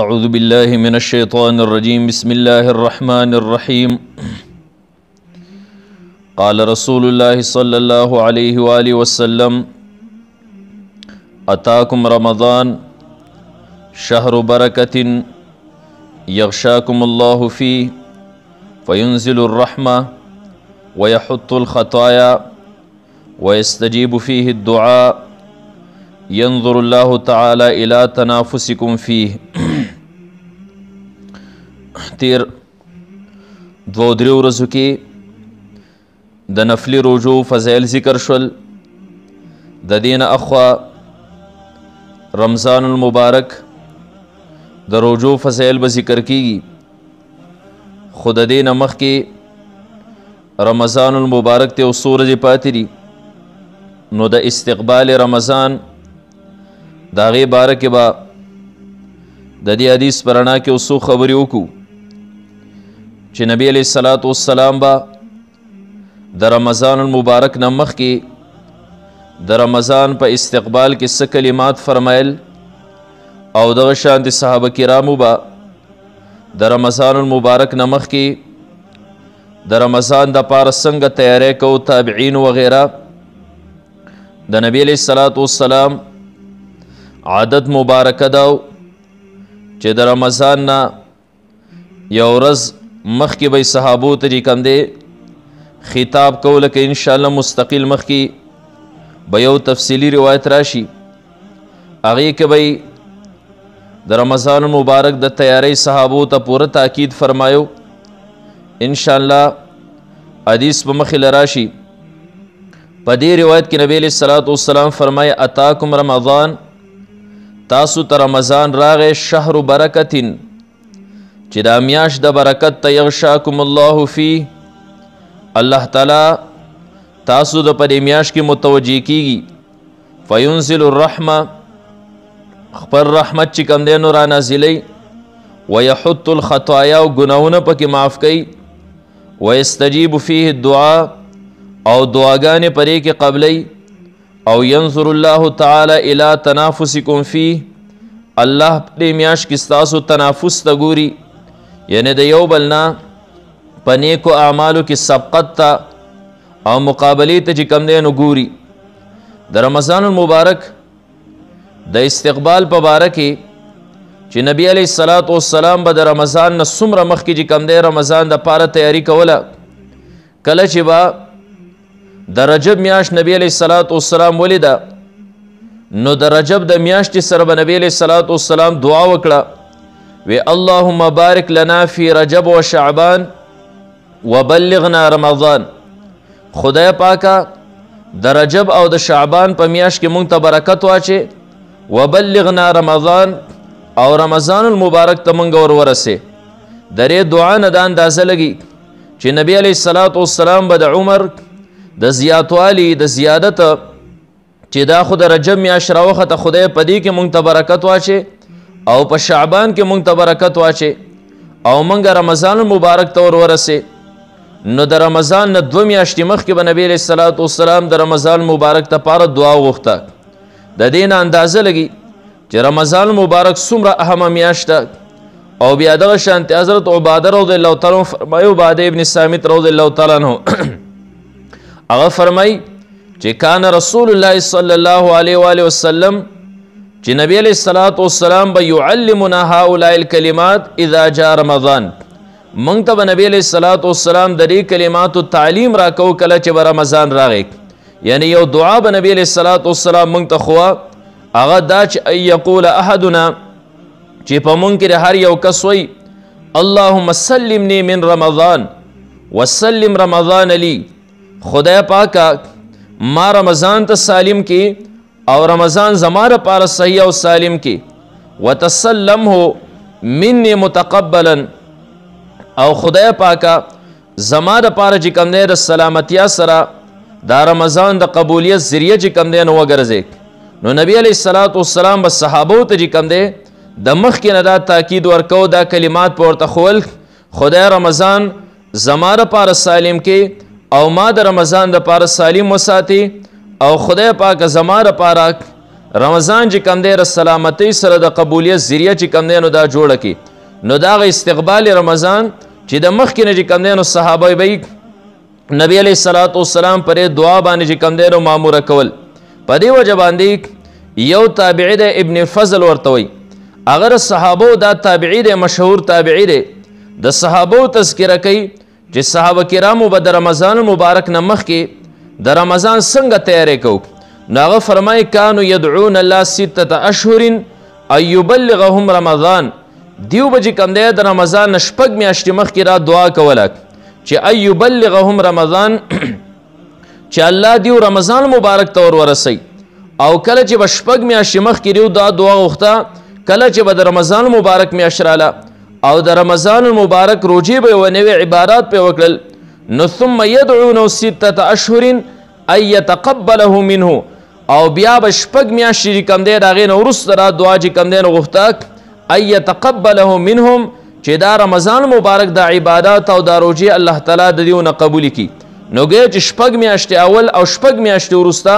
اعوذ باللہ من الشیطان الرجیم بسم اللہ الرحمن الرحیم قال رسول اللہ صلی اللہ علیہ وآلہ وسلم اتاکم رمضان شہر برکت یغشاکم اللہ فیہ فینزل الرحمہ ویحط الخطایا ویستجیب فیہ الدعاء ينظر الله تعالی الى تنافسکم فیہ. تیر دو دریو ورځو کې د نفلی روزو فضایل ذکر شول. د دین اخوا رمضان المبارک د روزو فضایل به ذکر کیږي. خو د دین مخکې رمضان المبارک ته څو ورځې پاتې دي، نو د استقبال رمضان د هغې باره کې به د دې حدیث په رڼا کې څو خبرې وکړو چې نبی علیه الصلاة والسلام به د رمضان المبارک نه مخکې د رمضان په استقبال کې څه کلمات فرمایل، او دغه شان د صحابه کرامو به د رمضان المبارک نه مخکې د رمضان دپاره څنګه تیاری کو، تابعین وغیره. د نبی علیه الصلاة والسلام عادت مبارکه دا چې د رمضان نه یو ورځ مخکې به صحابو ته چې کوم دی خطاب کو، لکه انشاءالله مستقل مخکې به یو تفصیلی روایت راشي، هغې کې به د رمضان مبارک د تیاری صحابو ته پوره تاکید فرمایو. انشاءالله حدیث په مخې له راشي. په دې روایت کې نبی علیه الصلاة والسلام فرمایي اتاکم رمضان، تاسو ته رمضان راغی، شهر برکتین چې دا میاشت د برکت ته، یغشاکم الله فی، الله تعالی تاسو د په دې میاشت کې متوجه کیږي، فینزل الرحمه، خپل رحمت چې کوم دی نو را نازلی، ویحط الخطایا، او ګناهونه پکې معاف کوي، ویستجیب فیه الدعاء، او دعاګانې پرې کې قبلی، او ینظر الله تعالی الی تنافسکم فیه، الله دې میاشت کې ستاسو تنافس ته ګوري، یعنی د یو بل نه په نیکو اعمالو کې سبقت ته او مقابلې ته چې کوم دی نو ګوري. د رمضان المبارک د استقبال په باره کې چې نبی علیه الصلاة والسلام به د رمضان نه څومره مخکې چې کوم دی رمضان دپاره تیاری کوله، کله چې به د رجب میاشت نبی علیه الصلاة والسلام ولیده، نو د رجب د میاشتې سره به نبی علیه الصلاة والسلام دعا وکړه، وی اللهم بارک لنا فی رجب و شعبان وبلغنا رمضان. خدای پاکه د رجب او د شعبان په میاشت کې مونږ ته برکت واچې، وبلغنا رمضان، او رمضان المبارک ته مونږ ورورسې. د دې دعا نه دا اندازه لګي چې نبی علیه الصلاة والسلام به د عمر د زیاتوالی د زیادت چې دا خو د رجب میاشت راوخته، خدای په دې کې مونږ ته برکت واچې، او په شعبان کې مونږ ته برکت واچې، او مونږ رمضان المبارک ته ورورسې. نو د رمضان نه 2 میاشتې مخکې به نبی علیه الصلاة والسلام د رمضان مبارک دپاره دعا وغوښته. د دې نه اندازه لګي چې رمضان مبارک څومره اهمه میاشت ده. او بیا دغه شانتې حضرت عباده رضی الله تعالی عنه فرمایي، عباده ابن صامت رضی الله تعالی عنه هغه فرمایي چې کان رسول الله صلی الله علیه و آله وسلم، چې نبی علیه الصلاة والسلام به یعلمنا هؤلاء الکلمات اذا جاء رمضان، موږ ته به نبی علیه الصلاة والسلام د دې کلماتو تعلیم راکو کله چې به رمضان راغی. یعنی یو دعا به نبی علیه الصلاة والسلام موږ ته خوا، هغه دا چې ان یقول احدنا، چې په موږ کې د هر یو کس وی اللهم سلمنی من رمضان وسلم رمضان لی، خدای پاکه ما رمضان ته سالم کی، او رمضان زما دپاره صحیح او سالم کی، وتسلمه منی متقبلا، او خدای پاکه زما دپاره چې کوم دی د سلامتیا سره دا رمضان د قبولیت ذریعه چې کوم دی نو وګرځې. نو نبی علیه الصلاة والسلام به صحابو ته چې کوم دی د مخکې نه دا تاکید ورکو، دا کلمات په ورته ښول، خدای رمضان زما دپاره سالم کی، او ما د رمضان دپاره سالم وساتي، او خدای پاک زما دپاره رمضان چې کوم دی د سلامتۍ سره د قبولیت ذریعه چې کوم دی نو دا جوړه کړي. نو د هغه استقبال رمضان چې د مخکې نه چې کوم دی نو صحابه به نبی علیه الصلاۃ والسلام پرې دعا باندې چې کوم دی نو ماموره کول. په دې وجه باندې یو تابعی دی ابن فضل ورته وایي، اگر صحابو دا تابعی دی، مشهور تابعی دی، د صحابو تذکره کوي چې صحابه کرامو به د رمضان مبارک نه مخکې د رمضان څنګه تیاری کوو. نو هغه فرمایي کانو یدعون الله 6 اشهر ان یبلغهم رمضان. دیو به چې کوم دی د رمضان نه 6 میاشتې مخکې را دعا کوله چې ان یبلغهم رمضان، چې الله دیو رمضان مبارک ته ورسوي. او کله چې به 6 میاشتې مخکې دیو دا دعا غوښته، کله چې به د رمضان مبارک میاشت راله او د رمضان المبارک روجې به یوه نوې عبادات پې وکړل، نو ثم یدعونه 6 اشهر ان یتقبله منه. او بیا به 6 میاشتې چې کوم دی د هغې نه وروسته را دعا چې کوم دی نو غوښته ان یتقبله منهم، چې دا رمضان مبارک د عبادات او دا روجې الله تعالی د دیو نه قبول کړي. نو ګویا چې 6 میاشتې اول او 6 میاشتې وروسته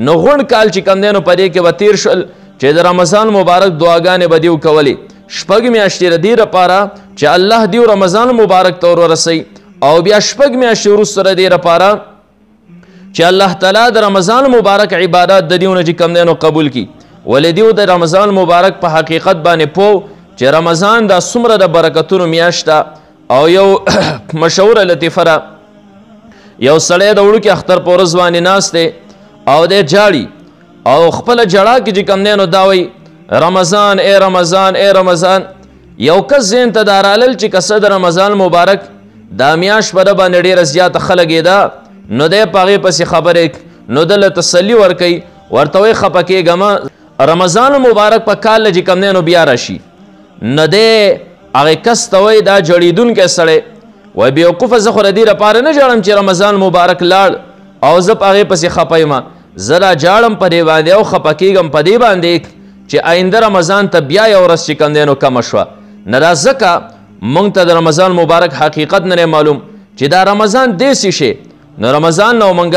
نو غونډ کال چې کوم دی نو په دې کې به تیر شول چې د رمضان مبارک دعاګانې به دیو کولې. 6 میاشتې د دې لپاره چې الله دیو رمضان مبارک ته ورسوي، او بیا 6 میاشتې وروسته د دې لپاره چې الله تعالی د رمضان مبارک عبادات د دیو نه چې کوم دی نو قبول کړي. ولې دیو د رمضان مبارک په حقیقت باندې پوه چې رمضان دا څومره د برکتونو میاشت ده. او یو مشهوره لطیفه ده، یو سړی د وړوکي اختر په ورځ باندې ناست دی او دی جاړي، او خپله جړا کې چې کوم دی نو دا وایي رمضان ای رمضان ای رمضان. یو کس ذهن ته دا رالل چې که څه د رمضان مبارک دا میاشت په ده باندې ډېره زیاته ښه لګېده، نو دی په هغې پسې خبرې نو ده له تسلي ورکوي، ورته وایي خفه کېږه مه، رمضان مبارک په کال له چې کوم دی نو بیا راشي. نو دی هغې کس ته وایي دا جړېدونکی سړی وایي بېوقوفه زه خو د دې لپاره نه جاړم چې رمضان مبارک لاړ او زه په هغې پسې خفه یم، زه را جاړم په دې باندې او خفه کېږم په دې باندې چې آینده رمضان ته بیا یو ورځ چې کوم دی نو کمه شوه. نه دا ځکه موږ ته د رمضان مبارک حقیقت نه معلوم چې دا رمضان داسې شی. نو رمضان نه موږ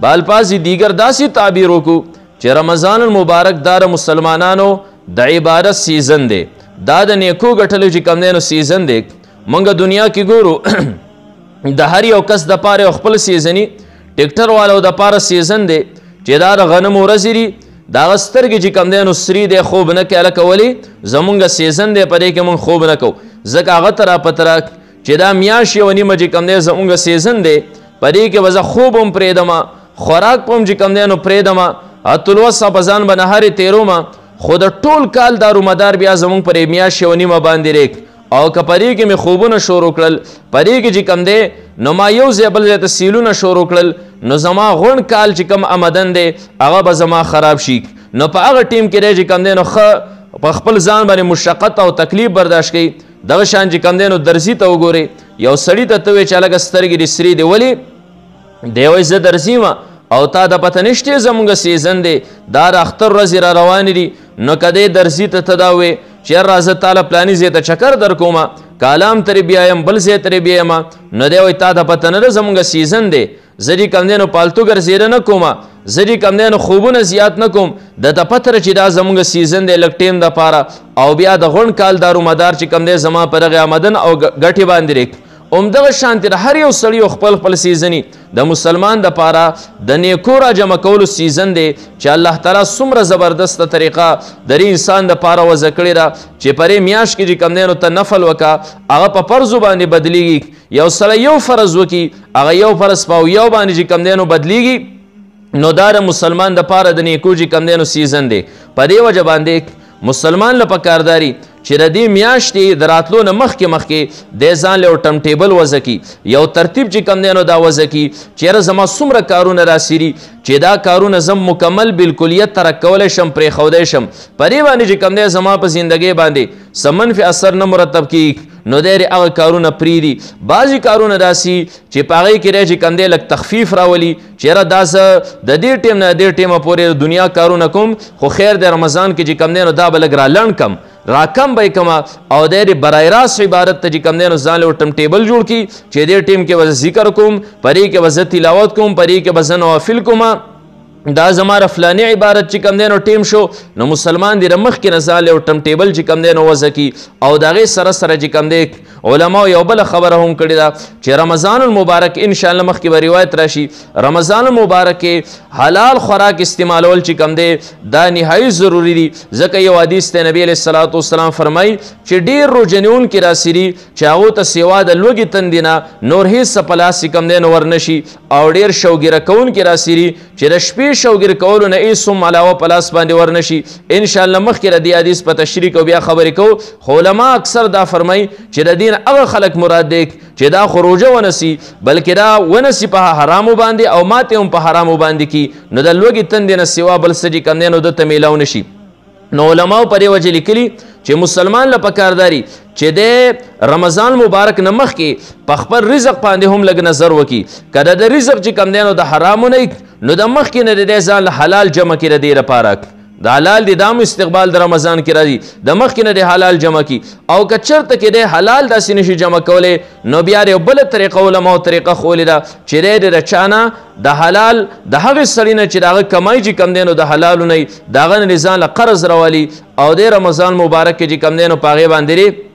به الفاظ دیگر داسې تعبیر وکړو چې رمضان المبارک دا د مسلمانانو د عبادت سیزن دی، دا د نیکو ګټلو چې کوم دی نو سیزن دی. موږ دنیا کې ګورو د هر یو کس دپاره یو خپل سیزني ټیکټر والو دپاره سیزن دی چې دا د غنمو ورځې دي، د هغه سترګې چې کوم دی نو سري دی، خوب نه کوي. هلکه ولې زمونږ سیزن دی، په دې کې مونږ خوب نه کوو، ځکه هغه ته راپته چې دا میاشت یوه نیمه چې کوم دی زمونږ سیزن دی، په دې کې به زه خوب هم پرېږدمه، خوراک به هم چې کوم دی نو پرېږدمه، اتلوسه په ځان به نهارې تېرومه، خو د ټول کال دارومدار بیا زمونږ پر میاشت یوه نیمه باندې ریک. او که په دې کې مې خوبونه شروع کړل، په دې کې چې کوم دی نو ما یو ځای بل ځای ته سیلونه شروع کړل، نو زما غونډ کال چې کوم آمدن دی هغه به زما خراب شي. نو په هغه ټیم کې دی چې کوم دی نو ښه په خپل ځان باندې مشقت او تکلیف برداشت کوي. دغه شان چې کوم دی نو درزي ته وګورئ، یو سړي ته ته وایې چې هلکه سترګې دې سرې دي، ولې دی وایي زه درزي یم او تا د پته نشته زمونږ سیزن دی، دا د اختر ورځې را روانې دي. نو که دی درزي ته ته دا وایې چې یاره زه تاله پلاني ځای ته چکر در کومه، کالام ترې بیایم بل ځای ترې بیایمه، نو دی وایي تا ته پته نه ده زمونږ سیزن دی، زه دې کوم دی نو پالتو ګرځېده نه کومه، زه دې کوم دی نو خوبونه زیات نه کوم، د ته پته ده چې دا زمونږ سیزن دی لږ ټیم دپاره، او بیا د غونډ کال دارومدار چې کوم دی زما په دغې آمدن او ګټې باندې ریک. همدغه شانتې د هر یو سړي خپل خپل سیزني د مسلمان دپاره د نیکو را جمع کولو سیزن دی چې الله تعالی څومره زبردسته طریقه د دې انسان دپاره وضع کړې ده چې په دې میاشت کې چې کوم دی نو ته نفل وکړه، هغه په فرضو باندې بدلیږي. یو سړی یو فرض وکړي، هغه یو فرض په یو باندې چې کوم دی نو بدلیږي، نو دا د مسلمان دپاره د نیکو چې کوم دی نو سیزن دی. په دې وجه باندې مسلمان له پکارداري چې د دې میاشتې د راتلو نه مخکې دی ځان له یو ټم ټیبل وضع کړي، یو ترتیب چې کوم دی نو دا وضع کړي چې یاره زما څومره کارونه راسیري چې دا کارونه زه مکمل بالکلیت ترک کولی شم، پرېښودی شم، په دې باندې چې کوم دی زما په زندګۍ باندې څه منفي اثر نه مرتب کېږي، نو دی هغه کارونه پرېږدي. بعضې کارونه داسې چې په هغې کې دی چې کوم دی لږ تخفیف راولي چې یاره دا زه د دې ټیم نه دې ټیمه پورې د دنیا کارونه کوم، خو خیر دی رمضان کې چې کوم دی نو دا به لږ را لنډ کم را کم به یې کمه، او دی د برای راست عبادت ته چې کوم دی نو ځان له ټم ټیبل جوړ کړي چې دې ټیم کې به زه ذکر کوم، په دې کې به زه تلاوت کوم، په دې کې به زه نوافل کوم، دا زما فلانی عبارت چې کوم دی نو ټیم شو نو مسلمان دی د مخکې نه ځان یو ټم ټیبل چې کوم دی نو وضع کړي او د هغې سره سره چې کوم دی علماو یو بله خبره هم کړې ده چې رمضان المبارک انشاءالله مخکې به روایت راشي رمضان المبارک کې حلال خوراک استعمالول چې کوم دی دا نهایي ضروري دي ځکه یو حدیث دی نبی علیه الصلاة والسلام فرمایي چې ډېر روژه نیونکي راسي دي چې هغو ته سوا د لوږې تندې نه نور هېڅ څه په لاس چې کوم دی نو ورنشي او ډېر شوګیره کوونکي راسي دي چې د شپې شوګیر کولو نه هېڅ هم علاوه په لاس باندې ورنشي انشاءالله مخکې د دې حدیث په تشریح کوو بیا خبرې کوو خو علما اکثر دا فرمایي چې د دین هغه خلک مراد دی چې دا خو روژه ونسي بلکې دا ونسي په حرامو باندې او ماتې هم په حرامو باندې کي نو د لوږې تندې نه سوا بل څه چې کوم دی نو دته میلاو نشي نو علماو په دې وجه لیکلي چې مسلمان له پکارداري چې د رمضان مبارک نه مخکې په خپل رزق باندې هم لږ نظر وکړي که د رزق چې کوم دی نو د حرامو نه نو د مخکې نه د دې ځان له حلال جمع کړي د دې لپاره د حلال دی دام استقبال د رمضان کې راځي د مخکې نه د حلال جمع کی او که چېرته کې د حلال داسې نشي جمع کولی نو بیا یو بله طریقه علماو طریقه ښولې ده چې دی د چا نه د حلال د هغې سړي نه چې د هغه کمای چې کوم دی نو د حلالو نه د هغه نه ځان له قرض راولي او د رمضان مبارک کې چې کوم دی نو په هغې باندې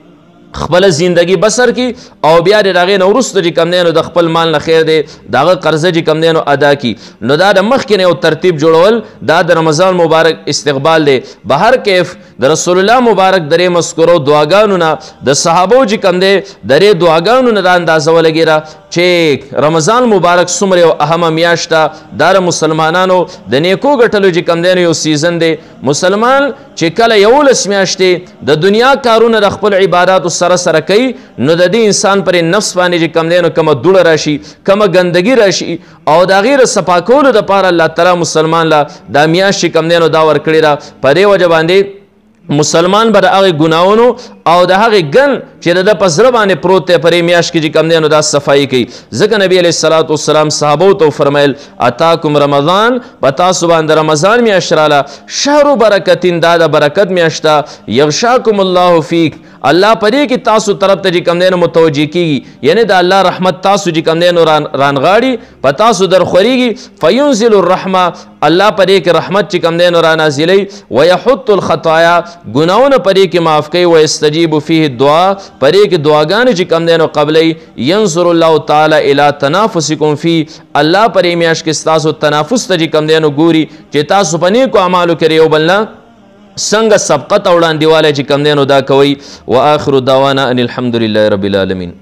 خپل زندگی بسر کی او بیا د هغې نه وروسته چې کوم دی نو د خپل مال نه خیر دی د هغه قرضه چې کوم دی نو ادا کی نو دا د مخکې نه یو ترتیب جوړول دا د رمضان مبارک استقبال دی به هر کیف د رسول الله مبارک درې مسکرو دعاګانو نه د صحابو چې کوم دی درې دعاګانو نه دا اندازه ولګېده چې رمضان مبارک څومره یو اهمه میاشت ده دا د مسلمانانو د نیکو ګټلو چې کوم دی نو یو سیزن دی مسلمان چې کله 11 میاشتې د دنیا کارونه د خپل عباداتو سره سره کوي نو د دې انسان پر نفس باندې چې کوم دی نو کومه دوړه راشي کومه ګندګي راشي او د هغې د صفا کولو دپاره الله تعالی مسلمان له دا میاشت چې کوم دی نو دا ورکړې ده په دې وجه باندې مسلمان به د هغې ګناهونو او د هغې ګن چې د ده په زړه باندې پروت دی په دې میاشت کې چې کوم دی نو دا صفایي کوي ځکه نبي علیه الصلاة والسلام صحابو ته وفرمیل اتاکم رمضان په تاسو باندې رمضان میاشت راله شهر برکتین دا د برکت میاشت ده یغشاکم الله فیک الله په دې کې تاسو طرف ته چې کوم دی نو متوجه کیږي یعنی د الله رحمت تاسو چې کوم دی نو رانغاړي په تاسو درخورېږي فینزل الرحمه الله په دې کې رحمت چې کوم دی نو رانازلوي ویحط الخطایا ګناهونه په دې کې معاف کوي ویستجیب فیه الدعا په دې کې دعاګانې چې کوم دی نو قبلی ینظر الله تعالی الی تنافسکم فی الله په دې میاشت کې ستاسو تنافس ته چې کوم دی نو ګوري چې تاسو په نیکو اعمالو کې یو بل نه څنګه سبقت او وړاندېوالی چې کوم دی نو دا کوئ واخر دعوانا ان الحمد لله رب العالمین